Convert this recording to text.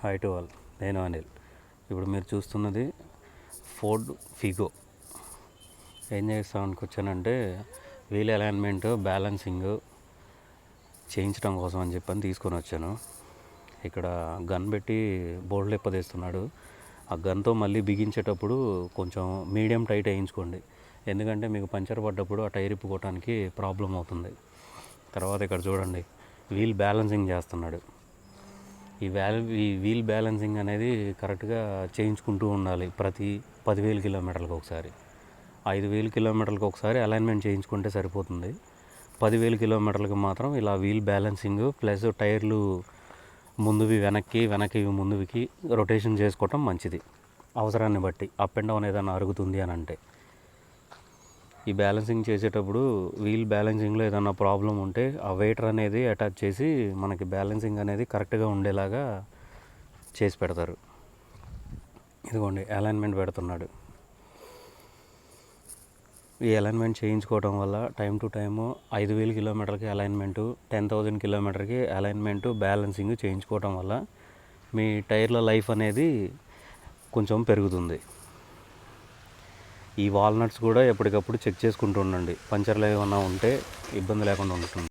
Hi to all. నేను అనిల్. ఇప్పుడు మీరు చూస్తున్నది ఫోర్డ్ ఫిగో. ఏం చేస్తామనికి వచ్చానంటే వీల్ అలైన్మెంట్ బ్యాలెన్సింగ్ చేయించడం కోసం అని చెప్పని తీసుకొని వచ్చాను. ఇక్కడ గన్ పెట్టి బోల్డ్ ఎప్పదీస్తున్నాడు. ఆ గన్తో మళ్ళీ బిగించేటప్పుడు కొంచెం మీడియం టైట్ వేయించుకోండి, ఎందుకంటే మీకు పంచర్ పడ్డప్పుడు ఆ టైర్ ఇప్పుకోవడానికి ప్రాబ్లం అవుతుంది. తర్వాత ఇక్కడ చూడండి, వీల్ బ్యాలెన్సింగ్ చేస్తున్నాడు. ఈ వీల్ బ్యాలెన్సింగ్ అనేది కరెక్ట్గా చేయించుకుంటూ ఉండాలి. ప్రతి 10,000 కిలోమీటర్లకు ఒకసారి, 5,000 కిలోమీటర్లకు ఒకసారి అలైన్మెంట్ చేయించుకుంటే సరిపోతుంది. 10,000 కిలోమీటర్లకు మాత్రం ఇలా వీల్ బ్యాలెన్సింగ్ ప్లస్ టైర్లు ముందువి వెనక్కి ముందుకి రొటేషన్ చేసుకోవటం మంచిది. అవసరాన్ని బట్టి అప్ అండ్ డౌన్ ఏదైనా అరుగుతుంది అని అంటే. ఈ బ్యాలెన్సింగ్ చేసేటప్పుడు వీల్ బ్యాలెన్సింగ్లో ఏదైనా ప్రాబ్లం ఉంటే ఆ వెయిటర్ అనేది అటాచ్ చేసి మనకి బ్యాలెన్సింగ్ అనేది కరెక్ట్గా ఉండేలాగా చేసి పెడతారు. ఇదిగోండి, అలైన్మెంట్ పెడుతున్నాడు. ఈ అలైన్మెంట్ చేయించుకోవడం వల్ల టైం టు టైము 5,000 కిలోమీటర్కి అలైన్మెంటు, 10,000 కిలోమీటర్కి అలైన్మెంటు, బ్యాలెన్సింగ్ చేయించుకోవడం వల్ల మీ టైర్ల లైఫ్ అనేది కొంచెం పెరుగుతుంది. ఈ వాల్నట్స్ కూడా ఎప్పటికప్పుడు చెక్ చేసుకుంటూ ఉండండి. పంచర్లు ఏమైనా ఉంటే ఇబ్బంది లేకుండా ఉంటుంది.